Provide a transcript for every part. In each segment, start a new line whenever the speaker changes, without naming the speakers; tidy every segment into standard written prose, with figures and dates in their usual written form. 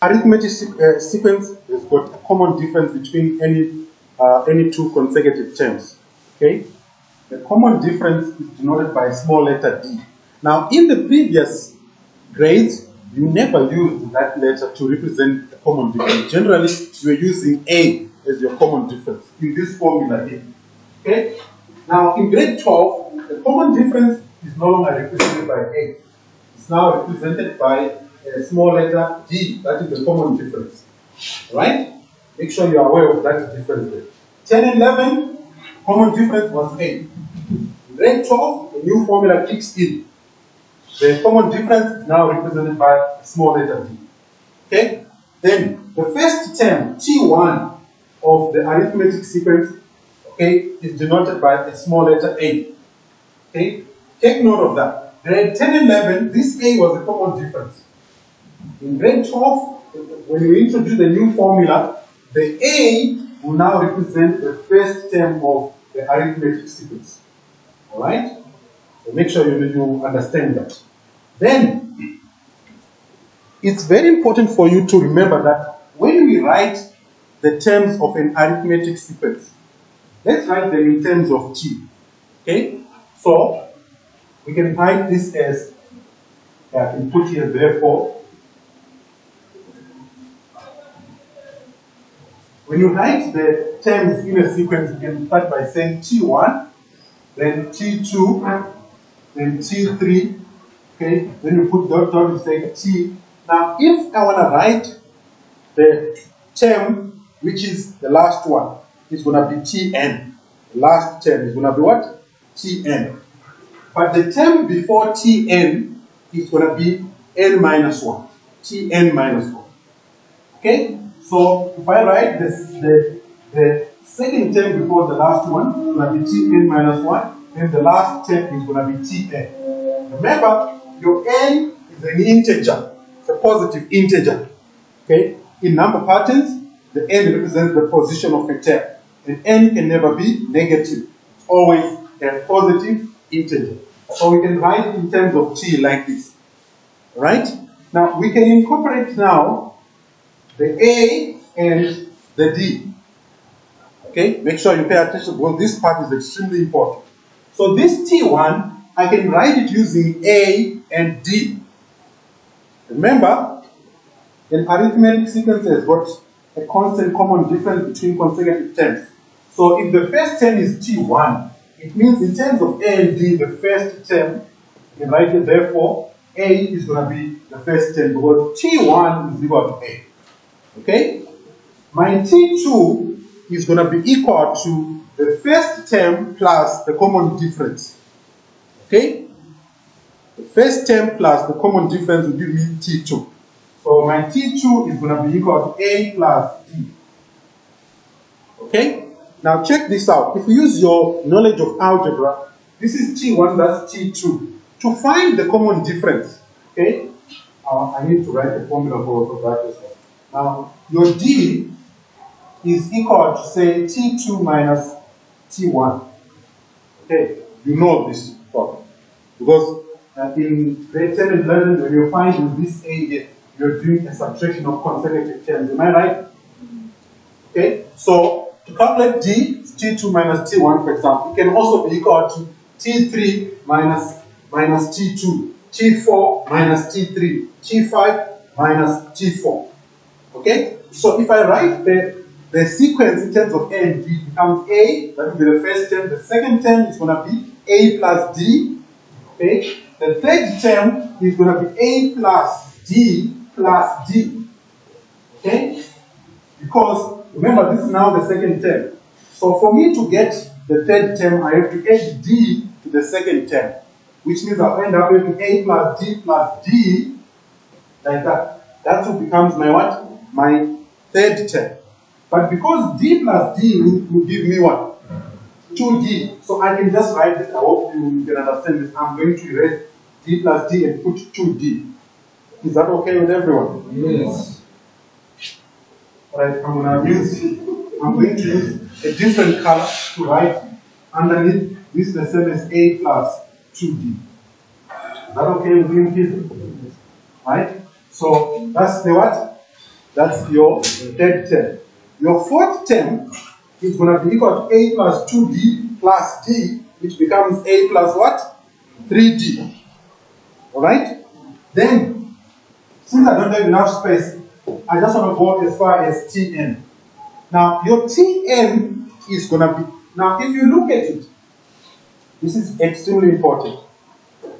Arithmetic sequence has got a common difference between any two consecutive terms. Okay? The common difference is denoted by a small letter d. Now, in the previous grades, you never used that letter to represent the common difference. Generally, you are using A as your common difference in this formula here. Okay? Now, in grade 12, the common difference is no longer represented by A. It's now represented by a small letter D. That is the common difference. Right? Make sure you are aware of that difference there. 10 and 11, common difference was A. In grade 12, the new formula kicks in. The common difference is now represented by a small letter D. Okay? Then, the first term, T1 of the arithmetic sequence, okay, is denoted by a small letter A. Okay? Take note of that. Grade 10 and 11, this A was a common difference. In grade 12, when you introduce the new formula, the A will now represent the first term of the arithmetic sequence. Alright? So make sure you understand that. Then, it's very important for you to remember that when we write the terms of an arithmetic sequence, let's write them in terms of T. Okay? So, we can write this as, I can put here therefore. When you write the terms in a sequence, you can start by saying T1, then T2, then T3, okay? Then you put dot dot, you say T. Now, if I want to write the term, which is the last one, it's going to be Tn. The last term is going to be what? Tn. But the term before Tn is going to be n minus 1. Tn minus 1. Okay? So, if I write the second term before the last one, it's going to be Tn minus 1. Then the last term is going to be Tn. Remember, your n is an integer. It's a positive integer. Okay? In number patterns, the n represents the position of a term. And n can never be negative. It's always a positive integer. So we can write it in terms of t like this. Right? Now, we can incorporate now the a and the d. Okay? Make sure you pay attention because this part is extremely important. So this t1, I can write it using a and d. Remember, an arithmetic sequence has got a constant common difference between consecutive terms. So if the first term is T1, it means in terms of A and D, the first term, you can write it therefore, A is going to be the first term because T1 is equal to A. Okay? My T2 is going to be equal to the first term plus the common difference. Okay? The first term plus the common difference will give me T2. So my T2 is going to be equal to A plus D. Okay? Now check this out. If you use your knowledge of algebra, this is T1, that's T2. To find the common difference, okay? I need to write the formula for that as well. Now, your D is equal to, say, T2 minus T1. Okay? You know this problem. Because in grade 10 and 11, when you're finding this A here, you're doing a subtraction of consecutive terms. Am I right? Okay, so to calculate D, T2 minus T1, for example, it can also be equal to T3 minus T2, T4 minus T3, T5 minus T4. Okay, so if I write the sequence in terms of A and D, it becomes A, that will be the first term. The second term is going to be A plus D. Okay, the third term is going to be A plus D plus D. Okay? Because, remember, this is now the second term. So for me to get the third term, I have to add D to the second term. Which means I'll end up with A plus D, like that. That's what becomes my what? My third term. But because D plus D will give me what? 2D. So I can just write this. I hope you can understand this. I'm going to erase D plus D and put 2D. Is that okay with everyone? Yes. Alright, I'm going to use a different color to write underneath. This is the same as A plus 2D. Is that okay with you, kids? Right? So that's the what? That's your third term. Your fourth term is going to be equal to a plus 2d plus d, which becomes a plus what? 3d. Alright? Then, since I don't have enough space, I just want to go as far as Tn. Now, your Tn is going to be, now if you look at it, this is extremely important.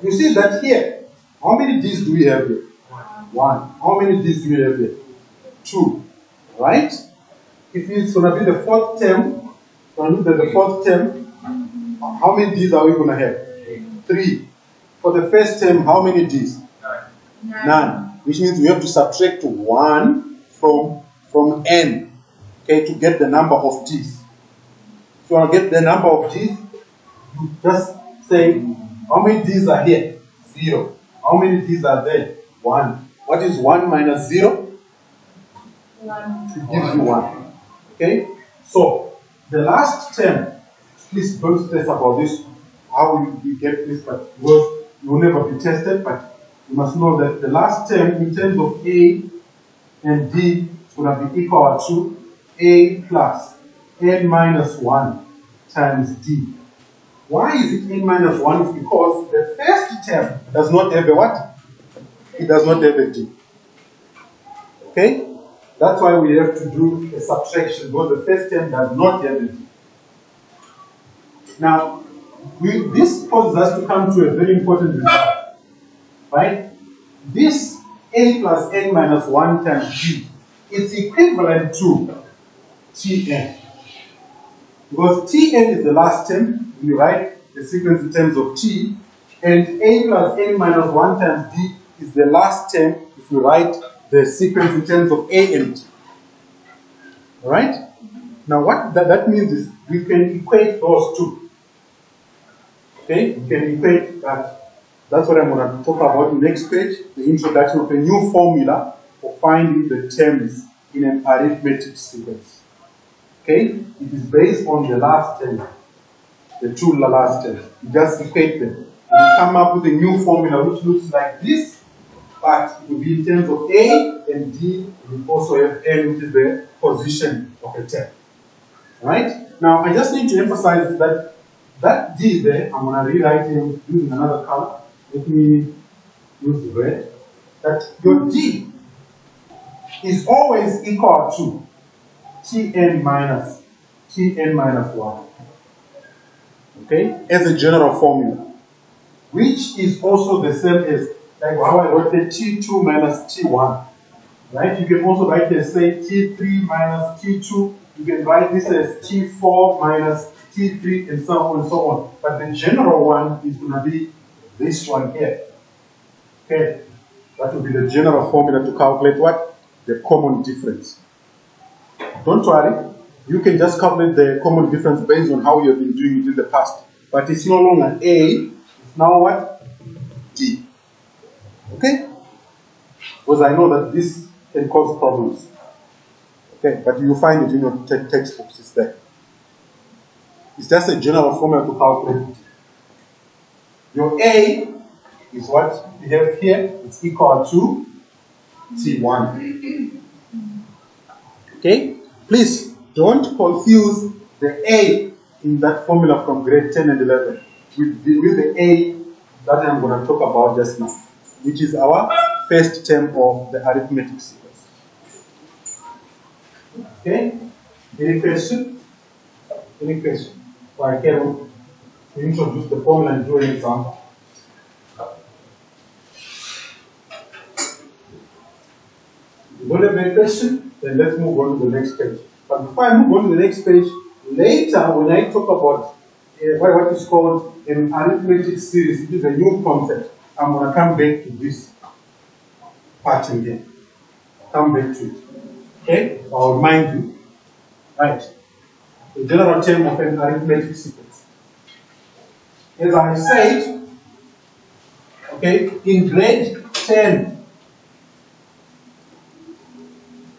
You see that here, how many D's do we have here? 1. How many D's do we have here? 2. Right? If it's going to be the fourth term, how many D's are we going to have? 3. For the first term, how many D's? None. Which means we have to subtract 1 from n, okay, to get the number of D's. If you want to get the number of D's, you just say, how many D's are here? 0. How many D's are there? 1. What is 1 minus 0?
1.
It gives you 1. Okay? So, the last term, please don't stress about this, how we get this, but because you will never be tested, but you must know that the last term in terms of A and D is going to be equal to A plus n minus 1 times D. Why is it n minus 1? It's because the first term does not have a what? It does not have a D. Okay? That's why we have to do a subtraction, because the first term does not have a D. Now, this causes us to come to a very important result. Right? This a plus n minus 1 times d is equivalent to Tn. Because Tn is the last term, we write the sequence in terms of T, and a plus n minus 1 times d is the last term if we write the sequence in terms of a and d. Alright? Now what that means is we can equate those two. Okay? We can equate that. That's what I'm going to talk about in the next page, the introduction of a new formula for finding the terms in an arithmetic sequence. Okay? It is based on the last term, the two last terms. You just equate them. You come up with a new formula which looks like this, but it will be in terms of A and D. We also have N, which is the position of a term. Alright? Now, I just need to emphasize that D there, I'm going to rewrite it using another color. Let me use red. That your D is always equal to Tn minus 1. Okay? As a general formula. Which is also the same as like how I wrote the T2 minus T1. Right? You can also write as say T3 minus T2. You can write this as T4 minus T3 and so on and so on. But the general one is going to be this one here. Okay, that will be the general formula to calculate what? The common difference. Don't worry, you can just calculate the common difference based on how you have been doing it in the past. But it's no longer A, it's now what? D. Okay? Because I know that this can cause problems. Okay, but you find it in your textbooks, it's there. It's just a general formula to calculate it. Your A is what we have here. It's equal to T1. Okay? Please don't confuse the A in that formula from grade 10 and 11 with the A that I'm going to talk about just now, which is our first term of the arithmetic sequence. Okay? Any question? Any question? Or I can introduce the formula and do an example. If you don't have any question, then let's move on to the next page. But before I move on to the next page, later when I talk about what is called an arithmetic series, it is a new concept. I'm going to come back to this part again. Come back to it. Okay? I'll remind you. Right. The general term of an arithmetic sequence. As I said, okay, in grade 10,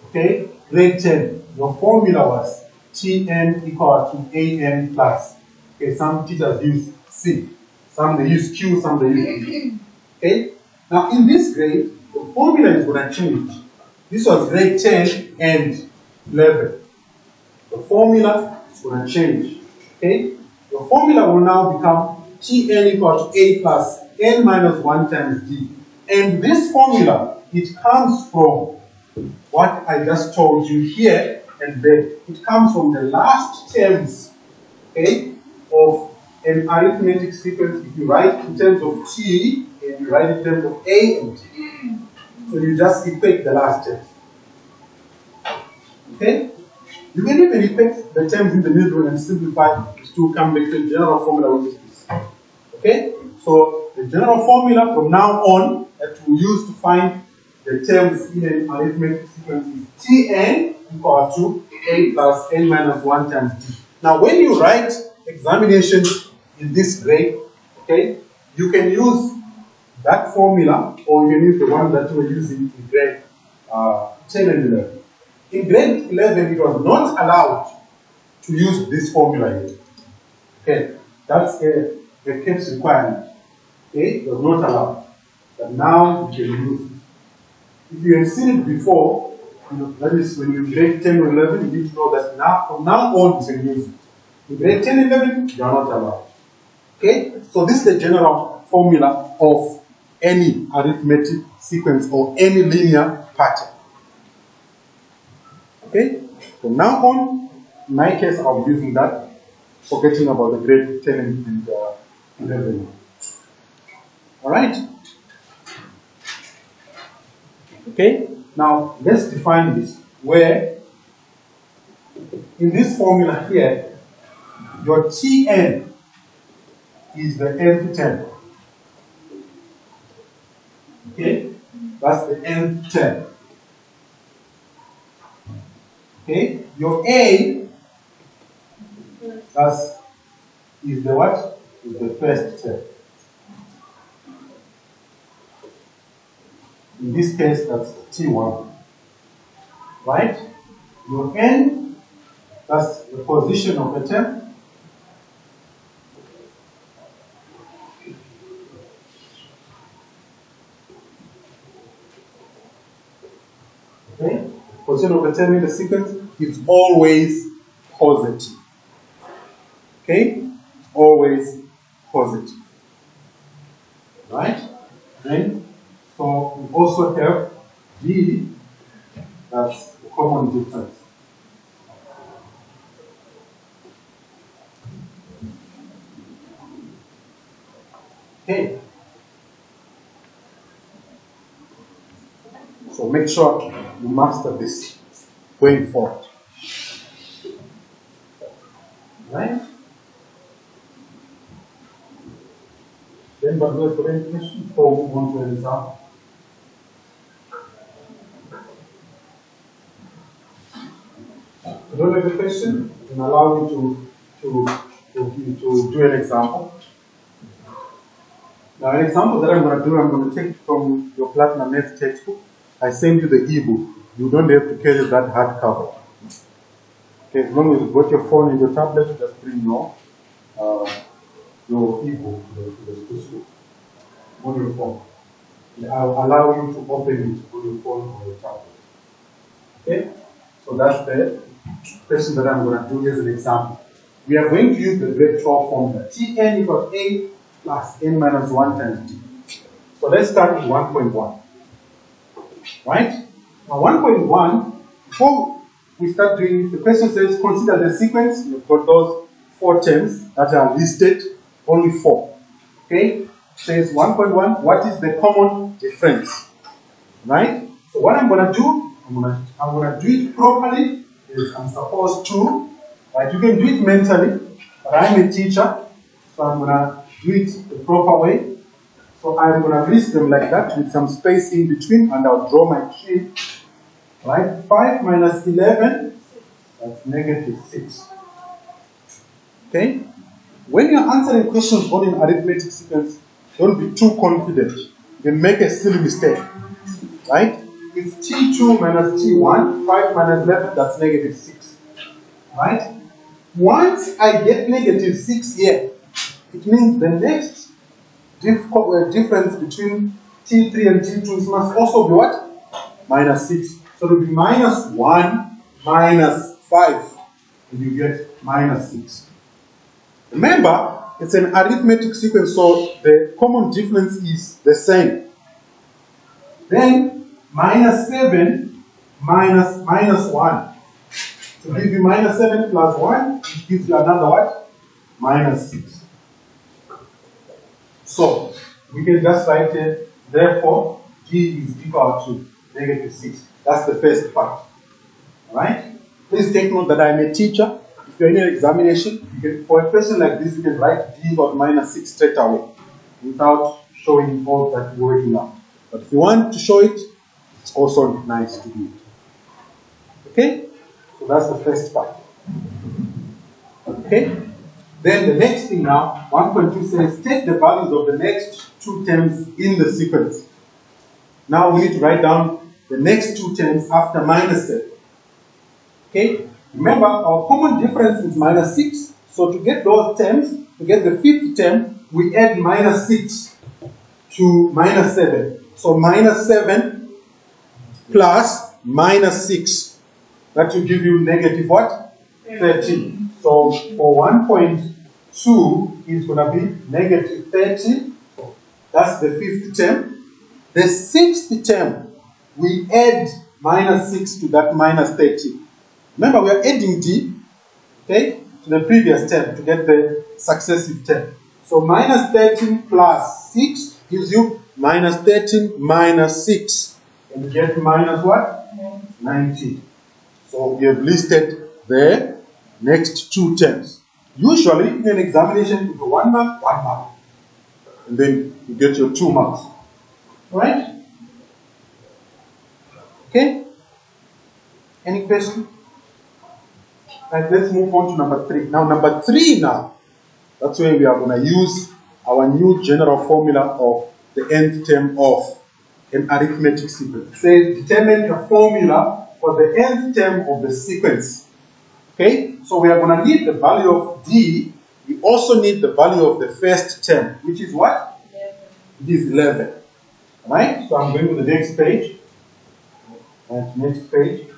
okay, grade 10, your formula was Tn equal to An plus. Okay, some teachers use C, some they use Q, some they use B. Okay, now in this grade, the formula is going to change. This was grade 10 and 11. The formula is going to change. Okay? The formula will now become Tn equal to A plus n minus 1 times d. And this formula, it comes from what I just told you here and there. It comes from the last terms, okay, of an arithmetic sequence. If you write in terms of t and you write in terms of a and t. So you just equate the last terms. Okay? You can even equate the terms in the middle and simplify to come back to the general formula, which is this. Okay? So the general formula from now on that we use to find the terms in an arithmetic sequence is Tn equal to a plus n minus 1 times d. Now when you write examinations in this grade, okay, you can use that formula or you can use the one that you were using in grade 10 and 11. In grade 11, it was not allowed to use this formula here. Okay, that's a CAPS requirement. Okay, it was not allowed. But now you can use it. If you have seen it before, you know, that is when you grade 10 or 11, you need to know that now, from now on, you can use it. In grade 10 and 11, you are not allowed. Okay, so this is the general formula of any arithmetic sequence or any linear pattern. Okay, from now on, in my case, I'll be using that, forgetting about the grade 10 and 11. All right? Okay, now let's define this, where in this formula here, your Tn is the nth term. Okay, that's the nth term. Okay, your A is the what? Is the first term. In this case, that's T1. Right? Your N, that's the position of the term. Okay? Position of the term in the sequence is always positive. Okay? Always positive. Right? Then, so we also have D, that's the common difference. Okay. So make sure you master this going forward. Right? Then, but do you have any questions before we move on to an example? If you don't have a question, I can allow you to do an example. Now, an example that I'm going to do, I'm going to take it from your Platinum Maths textbook. I send you the ebook. You don't have to carry that hardcover. Okay, as long as you've got your phone and your tablet, you just bring your ebook to the school on your phone. And I'll allow you to open it on your phone or your tablet. Okay, so that's the question that I'm going to do as an example. We are going to use the grade 12 formula. Tn equals A plus n minus 1 times d. So let's start with 1.1. Right? Now 1.1, before we start doing it, the question says consider the sequence. You've got those 4 terms that are listed, only 4. Okay? It says 1.1, what is the common difference? Right? So what I'm going to do, I'm going to do it properly as I'm supposed to. Right? You can do it mentally, but I'm a teacher, so I'm going to do it the proper way. So I'm going to list them like that with some space in between, and I'll draw my tree. Right? 5 minus 11, that's negative 6. Okay? When you're answering questions on an arithmetic sequence, don't be too confident. You can make a silly mistake. Right? It's T2 minus T1, 5 minus 11, that's negative 6. Right? Once I get negative 6 here, it means the next difference between T3 and T2 must also be what? Minus 6. So it will be minus 1 minus 5, and you get minus 6. Remember, it's an arithmetic sequence, so the common difference is the same. Then minus 7 minus 1. To give you minus 7 plus 1, it gives you another what? Minus 6. So, we can just write it, therefore, G is equal to negative 6. That's the first part. Alright? Please take note that I'm a teacher. If you're in an examination, you can, for a question like this, you can write D got minus 6 straight away without showing all that you're working out. But if you want to show it, it's also nice to do it. Okay? So that's the first part. Okay? Then the next thing now, 1.2 says, take the values of the next two terms in the sequence. Now we need to write down the next two terms after minus 7. Okay? Remember, our common difference is minus 6. So to get those terms, to get the fifth term, we add minus 6 to minus 7. So minus 7 plus minus 6. That will give you negative what? 13. So for 1.2 is going to be negative 30. That's the fifth term. The sixth term, we add minus 6 to that minus 30. Remember, we are adding D, okay, to the previous term to get the successive term. So minus 13 plus 6 gives you minus 13 minus 6. And you get minus what? 19. So we have listed the next two terms. Usually in an examination, it's 1 mark, 1 mark. And then you get your 2 marks. Alright? Okay? Any question? Right, let's move on to number 3. Now number 3 now, that's where we are going to use our new general formula of the nth term of an arithmetic sequence. It says determine a formula for the nth term of the sequence. Okay, so we are going to need the value of D. We also need the value of the first term, which is what? 11. It is 11. Alright, so I'm going to the next page. And next page.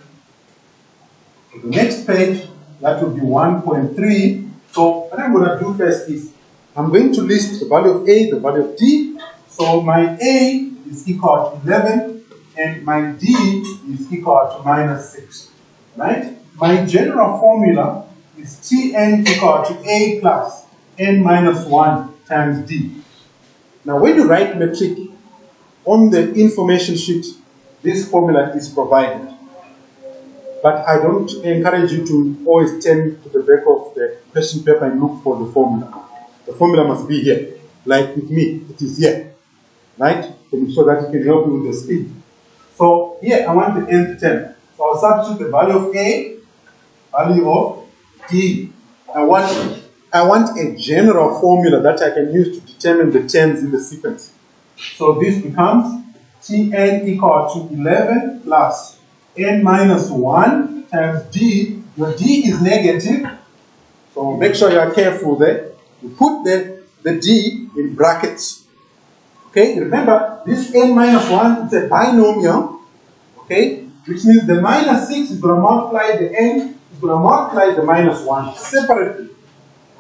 So the next page, that will be 1.3. So what I'm going to do first is, I'm going to list the value of A, the value of D. So my A is equal to 11, and my D is equal to minus 6. Right? My general formula is Tn equal to A plus n minus 1 times D. Now when you write metric, on the information sheet, this formula is provided. But I don't encourage you to always turn to the back of the question paper and look for the formula. The formula must be here. Like with me, it is here. Right? So that it can help you with the speed. So here I want the nth term. So I'll substitute the value of A, value of D. I want a general formula that I can use to determine the terms in the sequence. So this becomes Tn equal to 11 plus n minus 1 times D. Your D is negative, so make sure you are careful there. You put the D in brackets. Okay, remember this n minus 1 is a binomial, okay, which means the minus 6 is going to multiply the n, is going to multiply the minus 1 separately.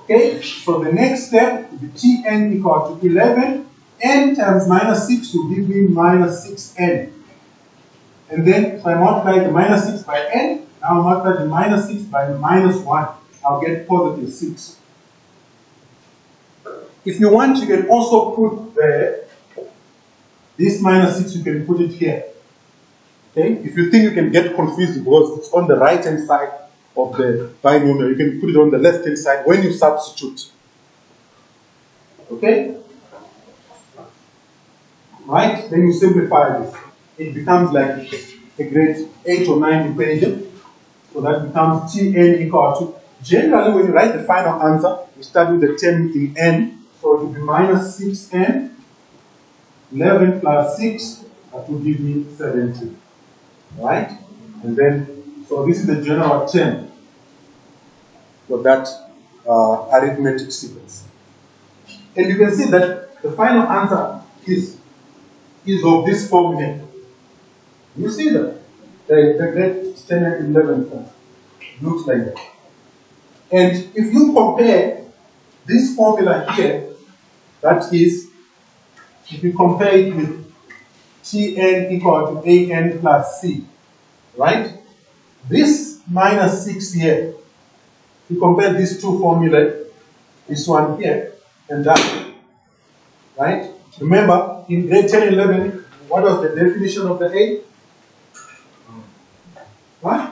Okay, so the next step will be Tn equal to 11, n times minus 6 will give me minus 6n. And then if I multiply the minus 6 by n, now I multiply the minus 6 by minus 1, I'll get positive 6. If you want, you can also put this minus 6, you can put it here. Okay? If you think you can get confused because it's on the right hand side of the binomial, you can put it on the left hand side when you substitute. Okay? Right? Then you simplify this. It becomes like a grade 8 or 9 equation. So that becomes Tn equal to, generally when you write the final answer, you start with the term in n. So it will be minus 6n, 11 plus 6, that will give me 17. Right? And then, so this is the general term for that arithmetic sequence. And you can see that the final answer is of this formula. You see that? the grade 10 and 11 term. Looks like that. And if you compare this formula here, that is, if you compare it with Tn equal to An plus C, right? This minus 6 here, if you compare these two formulas, this one here and that, right? Remember, in grade 10 and 11, what was the definition of the A? What?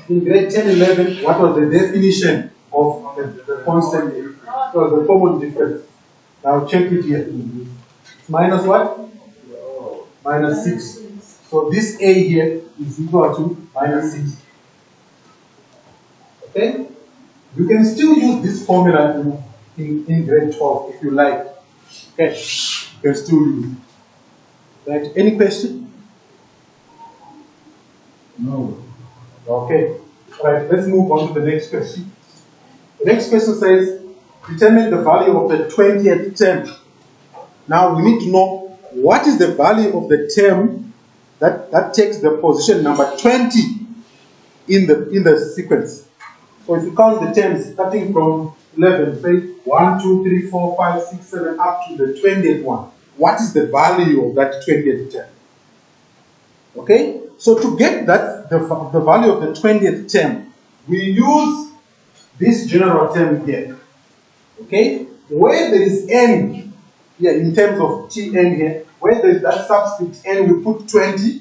In grade 10 and 11, what was the definition of the constant A? It was the common difference. Now check it here. It's minus what? Minus 6. So this A here is equal to minus 6. Okay? You can still use this formula in grade 12 if you like. Okay? You can still use it. Right? Any question? No. Okay. Alright, let's move on to the next question. The next question says, determine the value of the 20th term. Now we need to know what is the value of the term that takes the position number 20 in the sequence. So if you count the terms starting from 11, say 1, 2, 3, 4, 5, 6, 7, up to the 20th one, what is the value of that 20th term? Okay? So to get that, the value of the 20th term, we use this general term here. Okay? Where there is n here in terms of Tn here, where there is that subscript n, we put 20.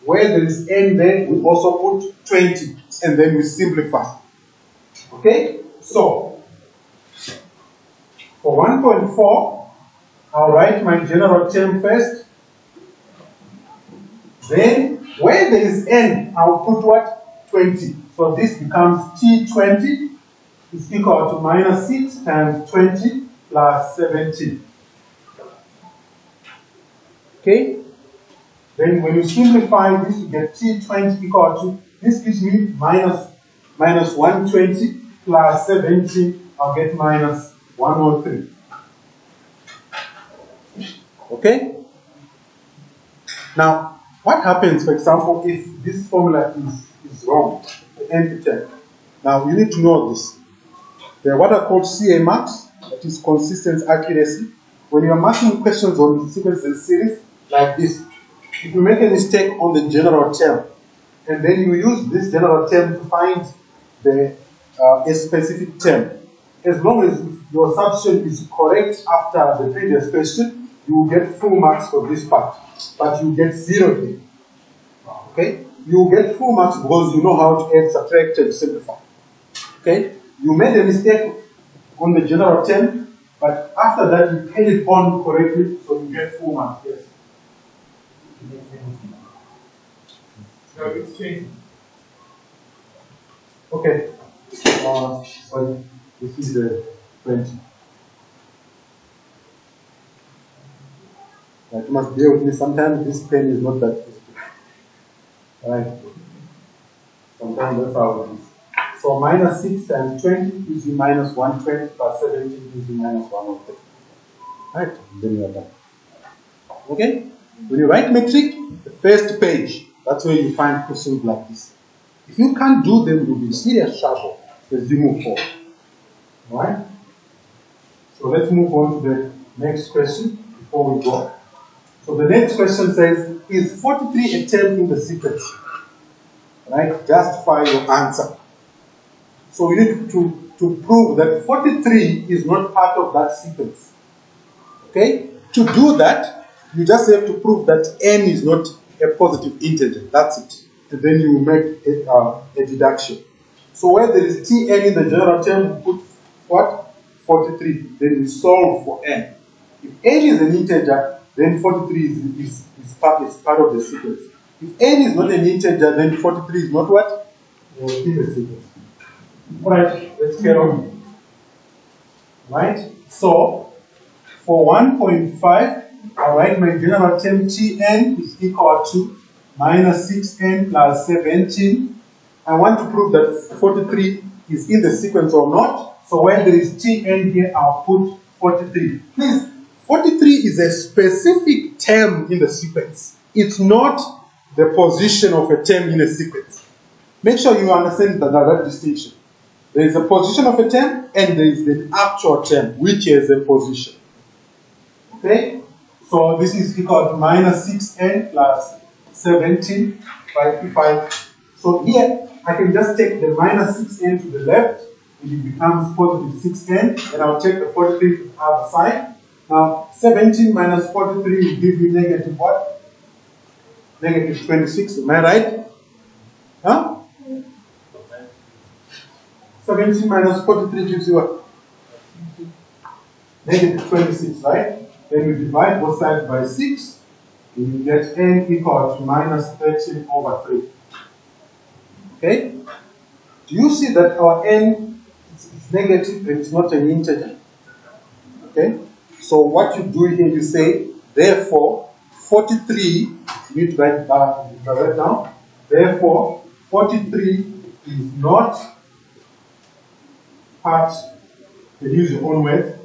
Where there is n there, we also put 20. And then we simplify. Okay? So, for 1.4, I'll write my general term first. Then, where there is n, I'll put what? 20. So this becomes T20 is equal to minus 6 times 20 plus 17. Okay? Then when you simplify this, you get T20 equal to, this gives me minus 120 plus 17, I'll get minus 103. Okay? Now, what happens, for example, if this formula is wrong, the nth term? Now, you need to know this. There are what are called CA marks, that is consistent accuracy. When you are marking questions on sequence and series, like this, if you make a mistake on the general term, and then you use this general term to find a specific term, as long as your substitution is correct after the previous question, you will get full marks for this part, but you get 0 here. Okay? You will get full marks because you know how to add, subtract, and simplify. Okay? You made a mistake on the general term, but after that you add it on correctly, so you get full marks. Yes.
So it's changing.
Okay. Sorry. This is the 20. Right, you must bear with me. Sometimes this pen is not that easy. Right. Sometimes that's how it is. So minus 6 times 20 gives you minus 120 plus 17 gives you minus 103. Right? Then you are done. Okay? When you write metric, the first page, that's where you find questions like this. If you can't do them, you'll be in serious trouble as you move forward. Alright? So let's move on to the next question before we go. So the next question says, is 43 a term in the sequence? Right? Justify your answer. So we need to prove that 43 is not part of that sequence. Okay? To do that, you just have to prove that n is not a positive integer. That's it. And then you make a deduction. So where there is Tn in the general term, you put what? 43. Then you solve for n. If n is an integer, then 43 is part of the sequence. If n is not an integer, then 43 is not what? In the sequence. Alright, let's get on. Right? So, for 1.5, I'll write my general term Tn is equal to minus 6n plus 17. I want to prove that 43 is in the sequence or not. So when there is Tn here, I'll put 43. Please, 43 is a specific term in the sequence. It's not the position of a term in a sequence. Make sure you understand that distinction. There is a position of a term and there is the actual term, which is a position. Okay? So this is equal to minus 6n plus 17 by 5. So here, I can just take the minus 6n to the left, and it becomes positive 6n, and I'll take the 43 to the other side. Now, 17 minus 43 will give you negative what? Negative 26, am I right? Huh? 17 minus 43 gives you what? Negative 26, right? Then we divide both sides by 6, and you get n equal to minus 13 over 3. Okay? Do you see that our n is negative and it's not an integer? Okay? So what you do here, you say, therefore, 43, you need to write that down. Therefore, 43 is not part, you use your own words,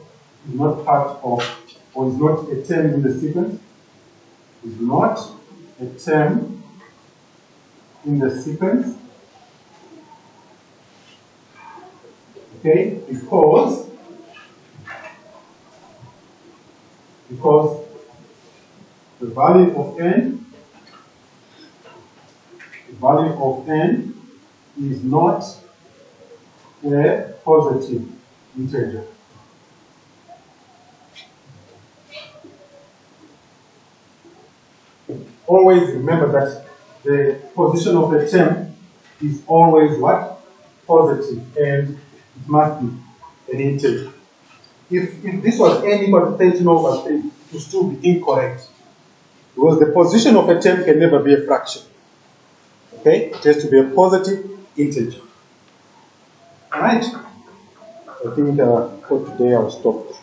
is not part of, or is not a term in the sequence, is not a term in the sequence, okay, because the value of n is not a positive integer. Always remember that the position of a term is always what? Positive, and it must be an integer. If this was n equal to 13 over 3, it would still be incorrect. Because the position of a term can never be a fraction. Okay? It has to be a positive integer. Alright? I think for today I'll stop.